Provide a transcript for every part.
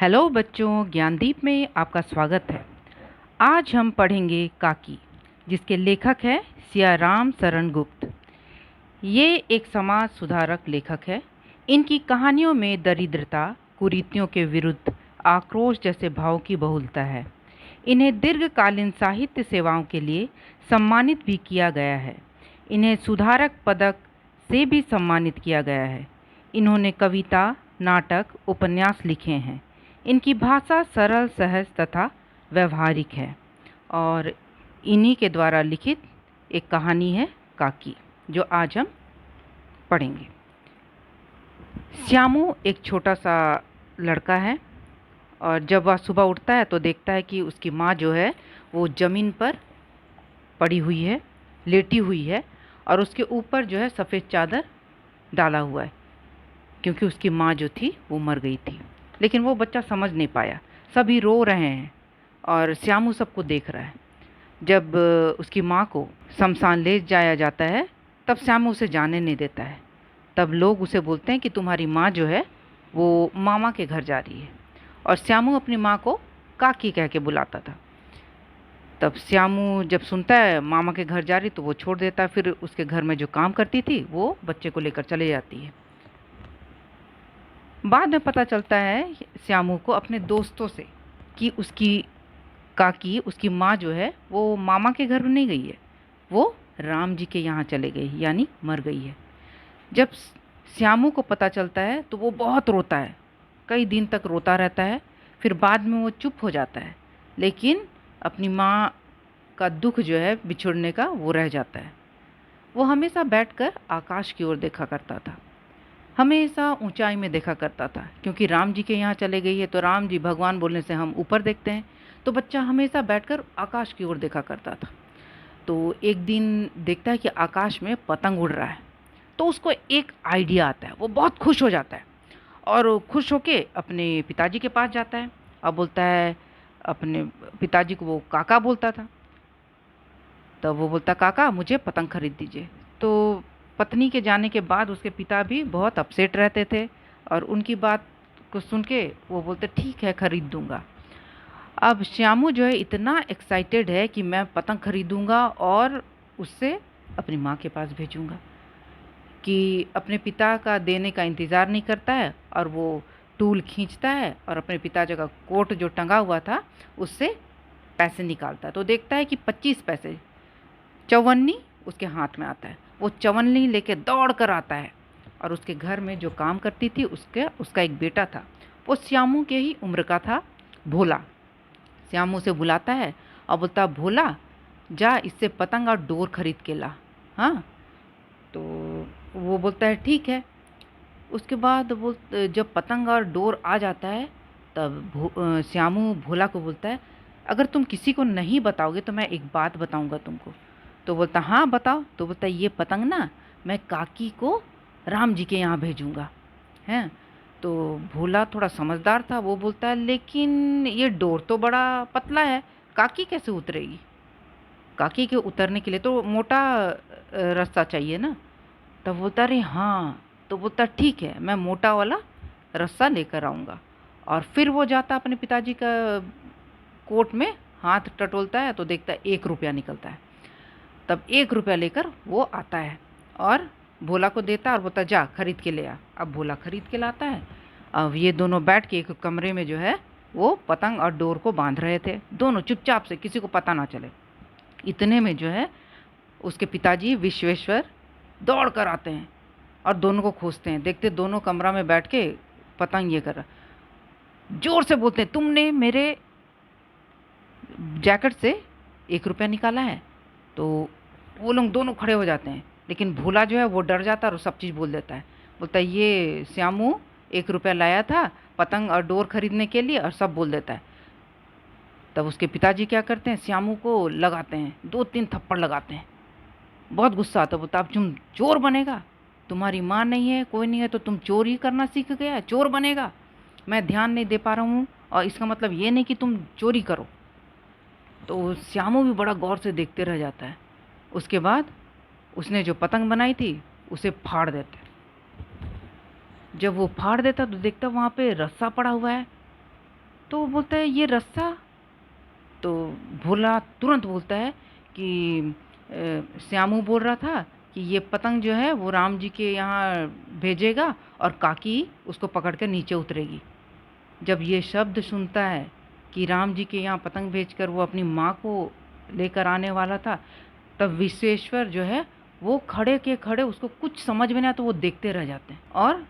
Hello बच्चों, ज्ञानदीप में आपका स्वागत है। आज हम पढ़ेंगे काकी, जिसके लेखक है सियाराम शरण गुप्त। ये एक समाज सुधारक लेखक है। इनकी कहानियों में दरिद्रता, कुरीतियों के विरुद्ध आक्रोश जैसे भाव की बहुलता है। इन्हें दीर्घकालीन साहित्य सेवाओं के लिए सम्मानित भी किया गया है। इन्हें सुधारक पदक से भी सम्मानित किया गया है। इन्होंने कविता, नाटक, उपन्यास लिखे हैं। इनकी भाषा सरल, सहज तथा व्यवहारिक है और इन्हीं के द्वारा लिखित एक कहानी है काकी, जो आज हम पढ़ेंगे। श्यामू एक छोटा सा लड़का है और जब वह सुबह उठता है तो देखता है कि उसकी माँ जो है वो ज़मीन पर पड़ी हुई है, लेटी हुई है और उसके ऊपर जो है सफ़ेद चादर डाला हुआ है, क्योंकि उसकी माँ जो थी वो मर गई थी। लेकिन वो बच्चा समझ नहीं पाया। सभी रो रहे हैं और श्यामू सबको देख रहा है। जब उसकी माँ को शमशान ले जाया जाता है तब श्यामू उसे जाने नहीं देता है। तब लोग उसे बोलते हैं कि तुम्हारी माँ जो है वो मामा के घर जा रही है, और श्यामू अपनी माँ को काकी कह के बुलाता था। तब श्यामू जब सुनता है मामा के घर जा रही तो वो छोड़ देता है। फिर उसके घर में जो काम करती थी वो बच्चे को लेकर चले जाती है। बाद में पता चलता है श्यामू को अपने दोस्तों से कि उसकी काकी, उसकी माँ जो है वो मामा के घर नहीं गई है, वो राम जी के यहाँ चले गई, यानी मर गई है। जब श्यामू को पता चलता है तो वो बहुत रोता है, कई दिन तक रोता रहता है। फिर बाद में वो चुप हो जाता है, लेकिन अपनी माँ का दुख जो है बिछुड़ने का वो रह जाता है। वो हमेशा बैठकर आकाश की ओर देखा करता था, हमेशा ऊंचाई में देखा करता था, क्योंकि राम जी के यहाँ चले गई है तो राम जी भगवान बोलने से हम ऊपर देखते हैं। तो बच्चा हमेशा बैठकर आकाश की ओर देखा करता था। तो एक दिन देखता है कि आकाश में पतंग उड़ रहा है, तो उसको एक आइडिया आता है। वो बहुत खुश हो जाता है और खुश होके अपने पिताजी के पास जाता है और बोलता है, अपने पिताजी को वो काका बोलता था। तब वो बोलता, काका मुझे पतंग खरीद दीजिए। तो पत्नी के जाने के बाद उसके पिता भी बहुत अपसेट रहते थे और उनकी बात को सुन के वो बोलते ठीक है, खरीद दूंगा। अब श्यामू जो है इतना एक्साइटेड है कि मैं पतंग खरीदूंगा और उससे अपनी माँ के पास भेजूंगा, कि अपने पिता का देने का इंतज़ार नहीं करता है और वो टूल खींचता है और अपने पिताजी का कोट जो टंगा हुआ था उससे पैसे निकालता है। तो देखता है कि 25 पैसे, चवन्नी उसके हाथ में आता है। वो चवन्नी लेके दौड़ कर आता है और उसके घर में जो काम करती थी उसका एक बेटा था, वो श्यामू के ही उम्र का था, भोला। श्यामू से बुलाता है और बोलता, भोला जा इससे पतंग और डोर खरीद के ला। हाँ, तो वो बोलता है ठीक है। उसके बाद वो जब पतंग और डोर आ जाता है तब श्यामू भोला को बोलता है, अगर तुम किसी को नहीं बताओगे तो मैं एक बात बताऊंगा तुमको। तो बोलता, हाँ बताओ। तो बोलता, ये पतंग ना मैं काकी को राम जी के यहाँ भेजूंगा। हैं, तो भोला थोड़ा समझदार था, वो बोलता है लेकिन ये डोर तो बड़ा पतला है, काकी कैसे उतरेगी? काकी के उतरने के लिए तो मोटा रास्ता चाहिए ना। तब बोलता, अरे हाँ। तो बोलता ठीक है, मैं मोटा वाला रस्सा लेकर आऊँगा। और फिर वो जाता अपने पिताजी का कोट में, हाथ टटोलता है तो देखता है 1 रुपया निकलता है। तब 1 रुपया लेकर वो आता है और भोला को देता है और बोलता, जा खरीद के ले आ। अब भोला खरीद के लाता है। अब ये दोनों बैठ के एक कमरे में जो है वो पतंग और डोर को बांध रहे थे, दोनों चुपचाप से, किसी को पता ना चले। इतने में जो है उसके पिताजी विश्वेश्वर दौड़ कर आते हैं और दोनों को खोजते हैं। देखते दोनों कमरा में बैठ के पतंग ये कर रहा, जोर से बोलते हैं, तुमने मेरे जैकेट से 1 रुपया निकाला है। तो वो लोग दोनों खड़े हो जाते हैं, लेकिन भोला जो है वो डर जाता है और सब चीज़ बोल देता है। बोलता है ये श्यामू 1 रुपया लाया था पतंग और डोर खरीदने के लिए, और सब बोल देता है। तब उसके पिताजी क्या करते हैं, श्यामू को लगाते हैं, 2-3 थप्पड़ लगाते हैं। बहुत गुस्सा आता है, बोलता अब तुम चोर बनेगा, तुम्हारी माँ नहीं है, कोई नहीं है, तो तुम चोर ही करना सीख गया, चोर बनेगा। मैं ध्यान नहीं दे पा रहा हूँ और इसका मतलब ये नहीं कि तुम चोरी करो। तो श्यामू भी बड़ा गौर से देखते रह जाता है। उसके बाद उसने जो पतंग बनाई थी उसे फाड़ देता है। जब वो फाड़ देता तो देखता वहाँ पे रस्सा पड़ा हुआ है तो वो बोलता है ये रस्सा। तो भोला तुरंत बोलता है कि श्यामू बोल रहा था कि ये पतंग जो है वो राम जी के यहाँ भेजेगा और काकी उसको पकड़ कर नीचे उतरेगी। जब ये शब्द सुनता है कि राम जी के यहाँ पतंग भेजकर वो अपनी माँ को लेकर आने वाला था, तब विश्वेश्वर जो है वो खड़े के खड़े, उसको कुछ समझ में नहीं आता, वो देखते रह जाते हैं और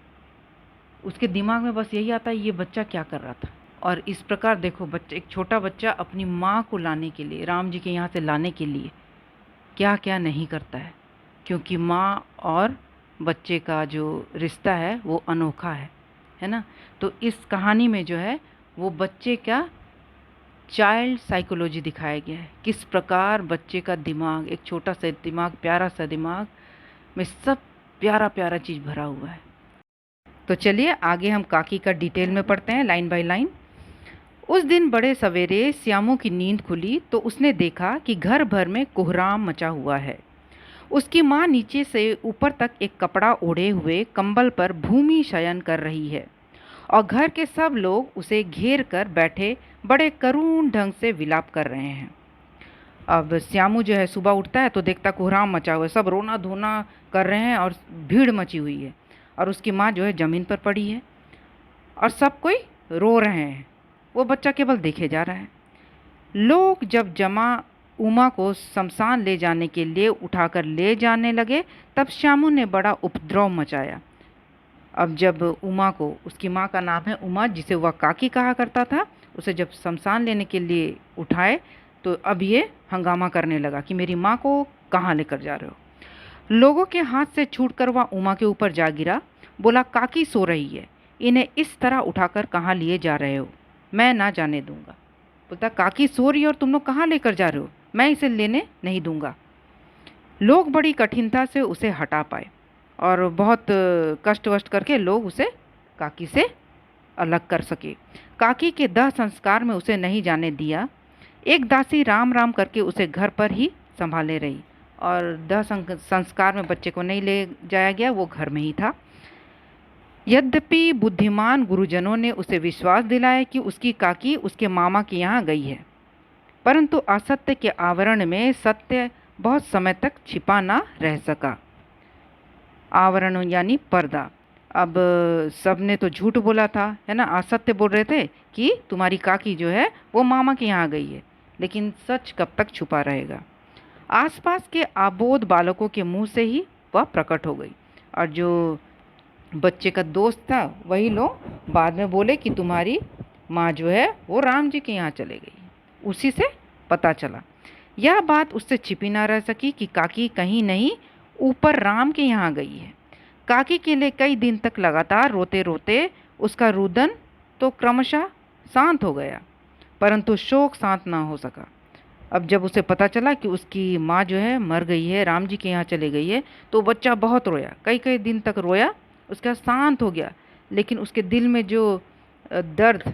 उसके दिमाग में बस यही आता है ये बच्चा क्या कर रहा था। और इस प्रकार देखो, बच्चा, एक छोटा बच्चा अपनी माँ को लाने के लिए, राम जी के यहाँ से लाने के लिए क्या क्या नहीं करता है, क्योंकि माँ और बच्चे का जो रिश्ता है वो अनोखा है ना। तो इस कहानी में जो है वो बच्चे का चाइल्ड साइकोलॉजी दिखाया गया है, किस प्रकार बच्चे का दिमाग, एक छोटा सा दिमाग, प्यारा सा दिमाग में सब प्यारा प्यारा चीज़ भरा हुआ है। तो चलिए आगे हम काकी का डिटेल में पढ़ते हैं, लाइन बाय लाइन। उस दिन बड़े सवेरे श्यामू की नींद खुली तो उसने देखा कि घर भर में कोहराम मचा हुआ है। उसकी माँ नीचे से ऊपर तक एक कपड़ा ओढ़े हुए कंबल पर भूमि शयन कर रही है और घर के सब लोग उसे घेर कर बैठे बड़े करुण ढंग से विलाप कर रहे हैं। अब श्यामू जो है सुबह उठता है तो देखता कोहराम मचा हुआ है, सब रोना धोना कर रहे हैं और भीड़ मची हुई है, और उसकी माँ जो है ज़मीन पर पड़ी है और सब कोई रो रहे हैं, वो बच्चा केवल देखे जा रहा है। लोग जब जमा उमा को शमशान ले जाने के लिए उठाकर ले जाने लगे तब श्यामू ने बड़ा उपद्रव मचाया। अब जब उमा को, उसकी माँ का नाम है उमा जिसे वह काकी कहा करता था, उसे जब शमशान लेने के लिए उठाए तो अब ये हंगामा करने लगा कि मेरी माँ को कहाँ लेकर जा रहे हो। लोगों के हाथ से छूटकर वह उमा के ऊपर जा गिरा, बोला काकी सो रही है, इन्हें इस तरह उठाकर कहाँ लिए जा रहे हो, मैं ना जाने दूंगा। बोलता काकी सो रही है और तुम लोग कहाँ लेकर जा रहे हो, मैं इसे लेने नहीं दूंगा। लोग बड़ी कठिनता से उसे हटा पाए और बहुत कष्ट वष्ट करके लोग उसे काकी से अलग कर सके। काकी के दाह संस्कार में उसे नहीं जाने दिया। एक दासी राम राम करके उसे घर पर ही संभाले रही और दाह संस्कार में बच्चे को नहीं ले जाया गया, वो घर में ही था। यद्यपि बुद्धिमान गुरुजनों ने उसे विश्वास दिलाया कि उसकी काकी उसके मामा के यहाँ गई है, परंतु असत्य के आवरण में सत्य बहुत समय तक छिपा ना रह सका। आवरण यानी पर्दा। अब सबने तो झूठ बोला था, है ना, असत्य बोल रहे थे कि तुम्हारी काकी जो है वो मामा के यहाँ गई है, लेकिन सच कब तक छुपा रहेगा। आसपास के आबोध बालकों के मुंह से ही वह प्रकट हो गई और जो बच्चे का दोस्त था वही लोग बाद में बोले कि तुम्हारी माँ जो है वो राम जी के यहाँ चले गई। उसी से पता चला। यह बात उससे छिपी ना रह सकी कि काकी कहीं नहीं ऊपर राम के यहाँ गई है। काकी के लिए कई दिन तक लगातार रोते रोते उसका रुदन तो क्रमशः शांत हो गया, परंतु शोक शांत ना हो सका। अब जब उसे पता चला कि उसकी माँ जो है मर गई है, राम जी के यहाँ चले गई है, तो बच्चा बहुत रोया, कई कई दिन तक रोया, उसका शांत हो गया। लेकिन उसके दिल में जो दर्द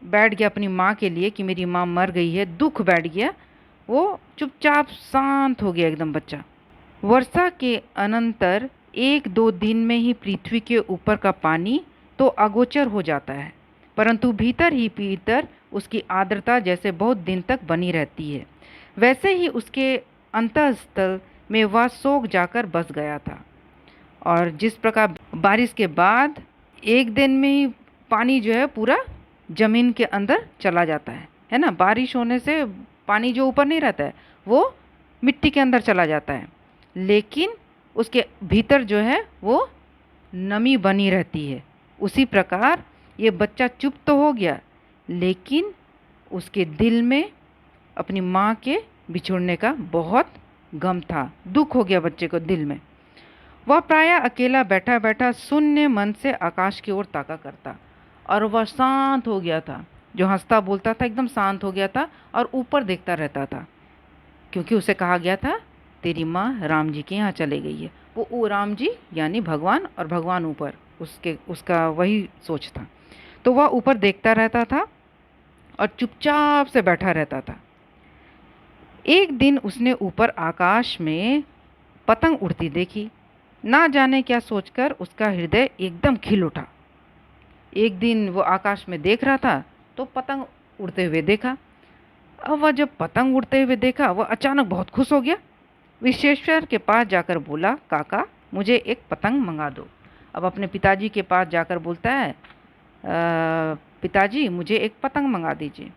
बैठ गया अपनी माँ के लिए कि मेरी माँ मर गई है, दुख बैठ गया, वो चुपचाप शांत हो गया एकदम बच्चा। वर्षा के अनंतर एक दो दिन में ही पृथ्वी के ऊपर का पानी तो अगोचर हो जाता है, परंतु भीतर ही भीतर उसकी आर्द्रता जैसे बहुत दिन तक बनी रहती है। वैसे ही उसके अंतःस्थल में वह सोख जाकर बस गया था। और जिस प्रकार बारिश के बाद एक दिन में ही पानी जो है पूरा ज़मीन के अंदर चला जाता है ना, बारिश होने से पानी जो ऊपर नहीं रहता है वो मिट्टी के अंदर चला जाता है, लेकिन उसके भीतर जो है वो नमी बनी रहती है। उसी प्रकार ये बच्चा चुप तो हो गया, लेकिन उसके दिल में अपनी माँ के बिछुड़ने का बहुत गम था, दुख हो गया बच्चे को दिल में। वह प्रायः अकेला बैठा बैठा शून्य मन से आकाश की ओर ताका करता और वह शांत हो गया था। जो हंसता बोलता था एकदम शांत हो गया था और ऊपर देखता रहता था, क्योंकि उसे कहा गया था तेरी माँ राम जी के यहाँ चले गई है। वो राम जी यानी भगवान, और भगवान ऊपर, उसका वही सोच था। तो वह ऊपर देखता रहता था और चुपचाप से बैठा रहता था। एक दिन उसने ऊपर आकाश में पतंग उड़ती देखी। ना जाने क्या सोचकर उसका हृदय एकदम खिल उठा। एक दिन वो आकाश में देख रहा था तो पतंग उड़ते हुए देखा। अब वह जब पतंग उड़ते हुए देखा, वह अचानक बहुत खुश हो गया। विश्वेश्वर के पास जाकर बोला, काका मुझे एक पतंग मंगा दो। अब अपने पिताजी के पास जाकर बोलता है, पिताजी मुझे एक पतंग मंगा दीजिए।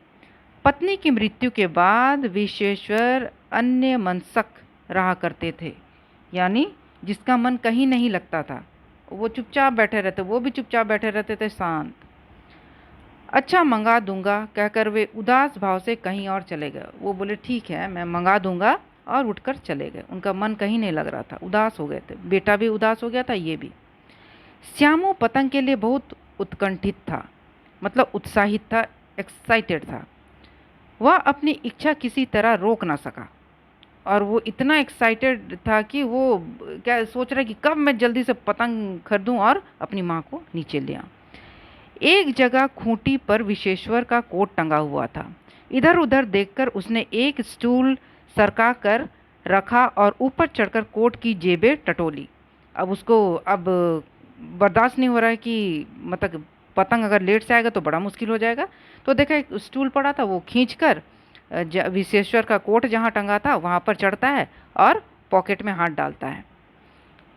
पत्नी की मृत्यु के बाद विश्वेश्वर अन्य मनसक रहा करते थे, यानी जिसका मन कहीं नहीं लगता था, वो चुपचाप बैठे रहते, वो भी चुपचाप बैठे रहते थे, शांत। अच्छा मंगा दूंगा कहकर वे उदास भाव से कहीं और चले गए। वो बोले ठीक है मैं मंगा दूंगा, और उठकर चले गए। उनका मन कहीं नहीं लग रहा था, उदास हो गए थे। बेटा भी उदास हो गया था, ये भी। श्यामू पतंग के लिए बहुत उत्कंठित था, मतलब उत्साहित था, एक्साइटेड था। वह अपनी इच्छा किसी तरह रोक ना सका, और वो इतना एक्साइटेड था कि वो क्या सोच रहा है कि कब मैं जल्दी से पतंग खरीदूं और अपनी माँ को नीचे ले आऊं। एक जगह खूंटी पर विश्वेश्वर का कोट टंगा हुआ था। इधर उधर देखकर उसने एक स्टूल सरका कर रखा और ऊपर चढ़कर कोट की जेबें टटोली। अब उसको अब बर्दाश्त नहीं हो रहा है कि मतलब पतंग अगर लेट से आएगा तो बड़ा मुश्किल हो जाएगा। तो देखा एक स्टूल पड़ा था, वो खींच कर विश्वेश्वर का कोट जहाँ टंगा था वहाँ पर चढ़ता है और पॉकेट में हाथ डालता है।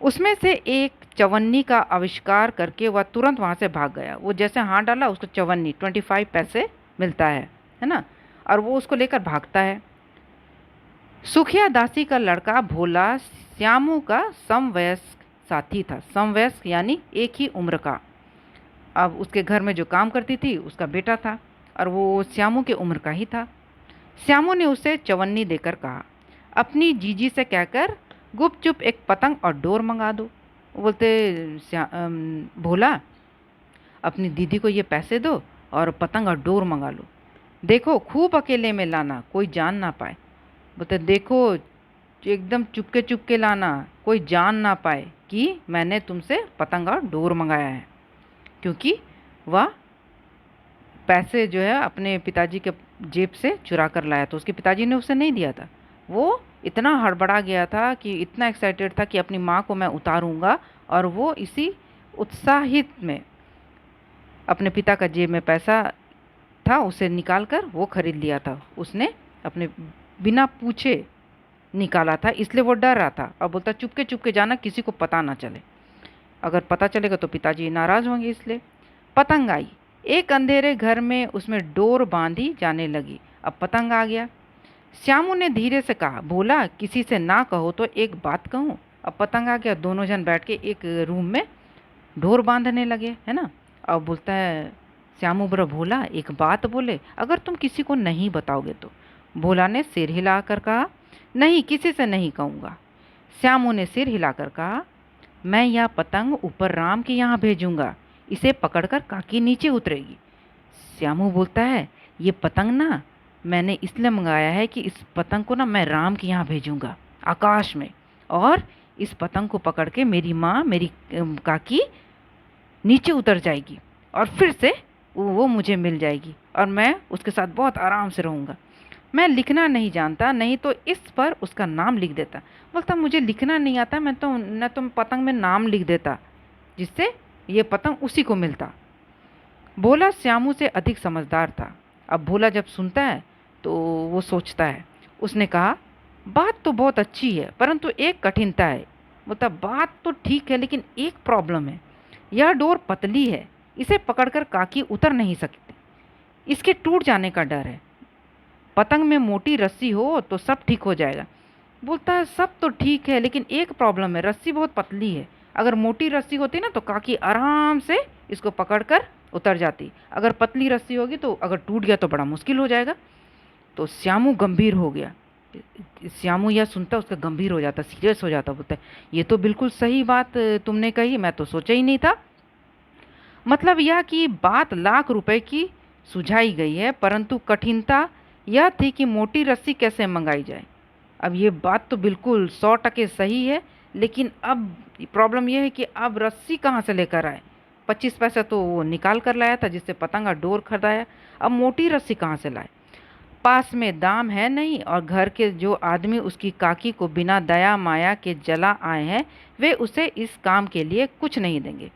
उसमें से एक चवन्नी का आविष्कार करके वह तुरंत वहाँ से भाग गया। वो जैसे हाथ डाला, उसको चवन्नी 25 पैसे मिलता है ना, और वो उसको लेकर भागता है। सुखिया दासी का लड़का भोला श्यामू का समवयस्क साथी था। समवयस्क यानी एक ही उम्र का। अब उसके घर में जो काम करती थी उसका बेटा था, और वो श्यामू के उम्र का ही था। श्यामू ने उसे चवन्नी देकर कहा, अपनी जीजी से कहकर गुपचुप एक पतंग और डोर मंगा दो। बोलते भोला अपनी दीदी को ये पैसे दो और पतंग और डोर मंगा लो। देखो खूब अकेले में लाना, कोई जान ना पाए। बोलते देखो एकदम चुपके चुपके लाना, कोई जान ना पाए कि मैंने तुमसे पतंग और डोर मंगाया है। क्योंकि वह पैसे जो है अपने पिताजी के जेब से चुरा कर लाया, तो उसके पिताजी ने उसे नहीं दिया था। वो इतना हड़बड़ा गया था कि इतना एक्साइटेड था कि अपनी माँ को मैं उतारूंगा, और वो इसी उत्साहित में अपने पिता का जेब में पैसा था उसे निकाल कर वो खरीद लिया था। उसने अपने बिना पूछे निकाला था, इसलिए वो डर रहा था। और बोलता चुपके चुपके जाना, किसी को पता ना चले, अगर पता चलेगा तो पिताजी नाराज़ होंगे। इसलिए पतंग आई। एक अंधेरे घर में उसमें डोर बांधी जाने लगी। अब पतंग आ गया। श्यामू ने धीरे से कहा, बोला किसी से ना कहो तो एक बात कहूँ। अब पतंग आ गया, दोनों जन बैठ के एक रूम में डोर बांधने लगे, है ना। अब बोलता है श्यामू, बड़ा भोला एक बात बोले, अगर तुम किसी को नहीं बताओगे तो। भोला ने सिर हिलाकर कहा, नहीं किसी से नहीं कहूँगा। श्यामू ने सिर हिलाकर कहा, मैं यह पतंग ऊपर राम के यहाँ भेजूंगा, इसे पकड़कर काकी नीचे उतरेगी। श्यामू बोलता है, ये पतंग ना मैंने इसलिए मंगाया है कि इस पतंग को ना मैं राम के यहाँ भेजूंगा आकाश में, और इस पतंग को पकड़ के मेरी माँ, मेरी काकी नीचे उतर जाएगी, और फिर से वो मुझे मिल जाएगी, और मैं उसके साथ बहुत आराम से रहूँगा। मैं लिखना नहीं जानता, नहीं तो इस पर उसका नाम लिख देता। बोलता मुझे लिखना नहीं आता, मैं तो न तो पतंग में नाम लिख देता, जिससे ये पतंग उसी को मिलता। भोला श्यामू से अधिक समझदार था। अब भोला जब सुनता है तो वो सोचता है। उसने कहा, बात तो बहुत अच्छी है, परंतु एक कठिनता है। बोलता बात तो ठीक है, लेकिन एक प्रॉब्लम है। यह डोर पतली है, इसे पकड़कर काकी उतर नहीं सकती, इसके टूट जाने का डर है। पतंग में मोटी रस्सी हो तो सब ठीक हो जाएगा। बोलता है सब तो ठीक है, लेकिन एक प्रॉब्लम है, रस्सी बहुत पतली है। अगर मोटी रस्सी होती ना तो काकी आराम से इसको पकड़कर उतर जाती, अगर पतली रस्सी होगी तो अगर टूट गया तो बड़ा मुश्किल हो जाएगा। तो श्यामू गंभीर हो गया। श्यामू यह सुनता उसका गंभीर हो जाता, सीरियस हो जाता। बोलता है ये तो बिल्कुल सही बात तुमने कही, मैं तो सोचा ही नहीं था। मतलब यह कि बात लाख रुपए की सुझाई गई है, परंतु कठिनता यह थी कि मोटी रस्सी कैसे मंगाई जाए। अब ये बात तो बिल्कुल 100% सही है, लेकिन अब प्रॉब्लम यह है कि अब रस्सी कहाँ से लेकर आए। 25 पैसा तो वो निकाल कर लाया था जिससे पतंग का डोर खरीदाया, अब मोटी रस्सी कहाँ से लाए। पास में दाम है नहीं, और घर के जो आदमी उसकी काकी को बिना दया माया के जला आए हैं वे उसे इस काम के लिए कुछ नहीं देंगे।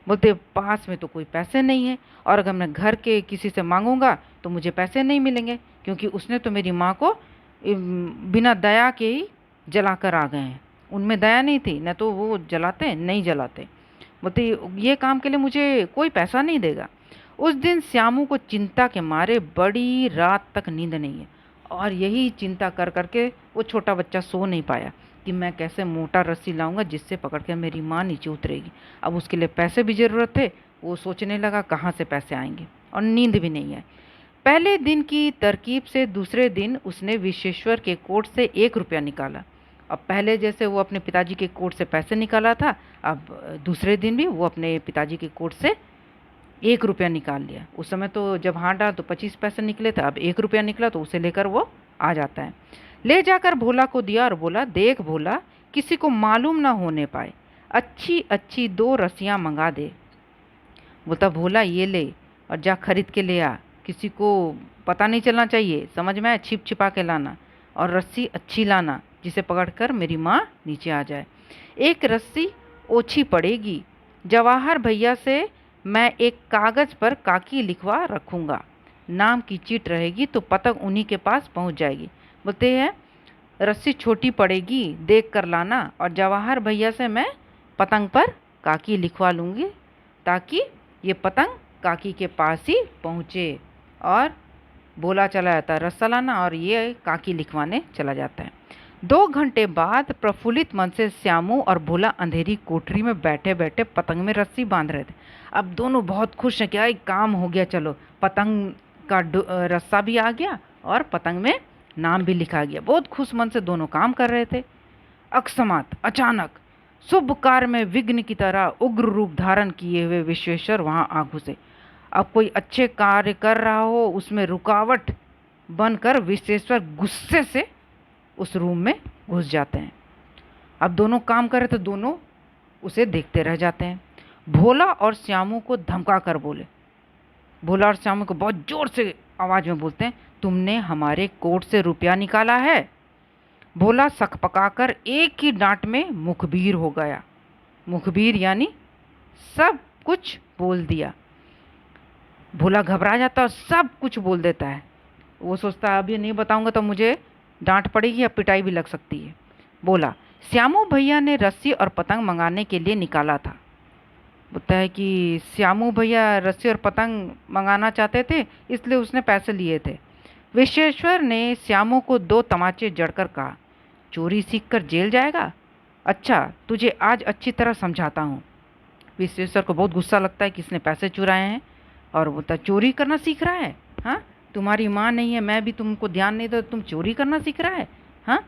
बोलते पास में तो कोई पैसे नहीं है, और अगर मैं घर के किसी से मांगूंगा तो मुझे पैसे नहीं मिलेंगे, क्योंकि उसने तो मेरी माँ को बिना दया के ही जलाकर आ गए हैं। उनमें दया नहीं थी, न तो वो जलाते नहीं जलाते। बोलते ये काम के लिए मुझे कोई पैसा नहीं देगा। उस दिन श्यामू को चिंता के मारे बड़ी रात तक नींद नहीं है, और यही चिंता कर करके वो छोटा बच्चा सो नहीं पाया कि मैं कैसे मोटा रस्सी लाऊंगा जिससे पकड़ के मेरी माँ नीचे उतरेगी। अब उसके लिए पैसे भी ज़रूरत थे, वो सोचने लगा कहाँ से पैसे आएंगे, और नींद भी नहीं आई। पहले दिन की तरकीब से दूसरे दिन उसने विश्वेश्वर के कोट से 1 रुपया निकाला। अब पहले जैसे वो अपने पिताजी के कोट से पैसे निकाला था, अब दूसरे दिन भी वो अपने पिताजी के कोट से 1 रुपया निकाल लिया। उस समय तो जब हाथ डाला तो 25 पैसे निकले थे, अब 1 रुपया निकला तो उसे लेकर वो आ जाता है। ले जाकर भोला को दिया और बोला, देख भोला, किसी को मालूम ना होने पाए, अच्छी अच्छी 2 रस्सियाँ मंगा दे। बोलता भोला ये ले और जा खरीद के ले आ, किसी को पता नहीं चलना चाहिए, समझ में आया, छिप छिपा के लाना, और रस्सी अच्छी लाना जिसे पकड़कर मेरी माँ नीचे आ जाए। एक रस्सी ओछी पड़ेगी, जवाहर भैया से मैं एक कागज़ पर काकी लिखवा रखूँगा, नाम की चीट रहेगी तो पतंग उन्हीं के पास पहुँच जाएगी। बोलते हैं रस्सी छोटी पड़ेगी, देख कर लाना, और जवाहर भैया से मैं पतंग पर काकी लिखवा लूँगी ताकि ये पतंग काकी के पास ही पहुँचे। और बोला चला जाता है रस्सा लाना, और ये काकी लिखवाने चला जाता है। 2 घंटे बाद प्रफुल्लित मन से श्यामू और भोला अंधेरी कोठरी में बैठे बैठे पतंग में रस्सी बांध रहे थे। अब दोनों बहुत खुश हैं, क्या एक काम हो गया, चलो पतंग का रस्सा भी आ गया और पतंग में नाम भी लिखा गया। बहुत खुश मन से दोनों काम कर रहे थे। अकस्मात अचानक शुभ कार्य में विघ्न की तरह उग्र रूप धारण किए हुए विश्वेश्वर वहां आ घुसे। अब कोई अच्छे कार्य कर रहा हो उसमें रुकावट बनकर विश्वेश्वर गुस्से से उस रूम में घुस जाते हैं। अब दोनों काम कर रहे थे, दोनों उसे देखते रह जाते हैं। भोला और श्यामू को धमका कर बोले, भोला और श्यामू को बहुत जोर से आवाज में बोलते हैं, तुमने हमारे कोट से रुपया निकाला है। भोला सकपकाकर एक ही डांट में मुखबिर हो गया। मुखबिर यानी सब कुछ बोल दिया। भोला घबरा जाता और सब कुछ बोल देता है। वो सोचता है अब ये नहीं बताऊंगा तो मुझे डांट पड़ेगी या पिटाई भी लग सकती है। बोला, श्यामू भैया ने रस्सी और पतंग मंगाने के लिए निकाला था। बोलता है कि श्यामू भैया रस्सी और पतंग मंगाना चाहते थे, इसलिए उसने पैसे लिए थे। विश्वेश्वर ने श्यामू को 2 तमाचे जड़कर कहा, चोरी सीखकर जेल जाएगा, अच्छा तुझे आज अच्छी तरह समझाता हूँ। विश्वेश्वर को बहुत गुस्सा लगता है कि इसने पैसे चुराए हैं, और बोलता चोरी करना सीख रहा है, हाँ तुम्हारी माँ नहीं है, मैं भी तुमको ध्यान नहीं दो, तुम चोरी करना सीख रहा है, हाँ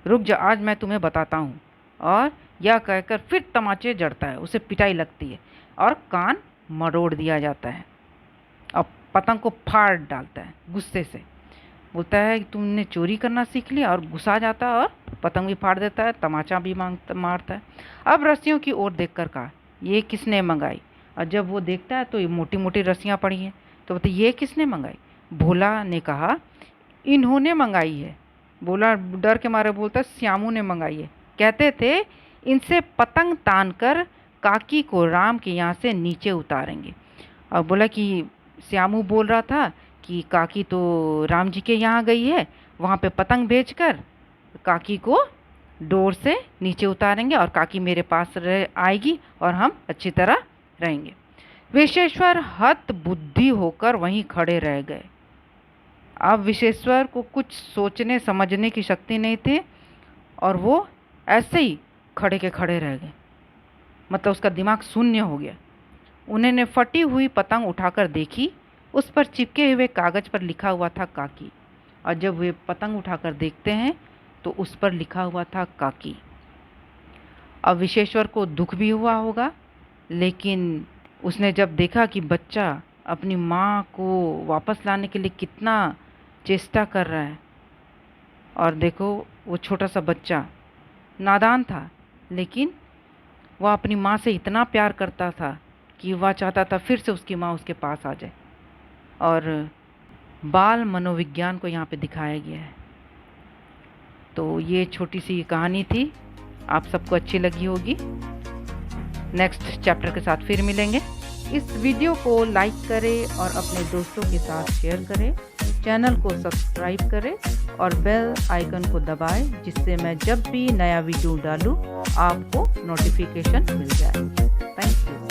रुक जा आज मैं तुम्हें बताता हूँ। और यह कहकर फिर तमाचे जड़ता है, उसे पिटाई लगती है और कान मरोड़ दिया जाता है और पतंग को फाड़ डालता है गुस्से से। बोलता है कि तुमने चोरी करना सीख लिया, और गुस्सा जाता है और पतंग भी फाड़ देता है, तमाचा भी मारता है। अब रस्सियों की ओर देखकर कहा, ये किसने मंगाई? और जब वो देखता है तो ये मोटी मोटी रस्सियाँ पड़ी हैं, तो बोलते ये किसने मंगाई? भोला ने कहा, इन्होंने मंगाई है। भोला डर के मारे बोलता श्यामू ने मंगाई है, कहते थे इनसे पतंग तान कर काकी को राम के यहाँ से नीचे उतारेंगे। और बोला कि श्यामू बोल रहा था कि काकी तो राम जी के यहाँ गई है, वहाँ पे पतंग भेजकर काकी को डोर से नीचे उतारेंगे और काकी मेरे पास आएगी और हम अच्छी तरह रहेंगे। विश्वेश्वर हत बुद्धि होकर वहीं खड़े रह गए। अब विश्वेश्वर को कुछ सोचने समझने की शक्ति नहीं थी, और वो ऐसे ही खड़े के खड़े रह गए, मतलब उसका दिमाग शून्य हो गया। उन्होंने फटी हुई पतंग उठाकर देखी, उस पर चिपके हुए कागज पर लिखा हुआ था काकी, और जब वे पतंग उठाकर देखते हैं तो उस पर लिखा हुआ था काकी। अब विश्वेश्वर को दुख भी हुआ होगा, लेकिन उसने जब देखा कि बच्चा अपनी माँ को वापस लाने के लिए कितना चेष्टा कर रहा है, और देखो वो छोटा सा बच्चा नादान था, लेकिन वह अपनी माँ से इतना प्यार करता था कि वह चाहता था फिर से उसकी माँ उसके पास आ जाए। और बाल मनोविज्ञान को यहाँ पे दिखाया गया है। तो ये छोटी सी कहानी थी, आप सबको अच्छी लगी होगी। नेक्स्ट चैप्टर के साथ फिर मिलेंगे। इस वीडियो को लाइक करें और अपने दोस्तों के साथ शेयर करें, चैनल को सब्सक्राइब करें और बेल आइकन को दबाएं, जिससे मैं जब भी नया वीडियो डालूं आपको नोटिफिकेशन मिल जाए। Thank you.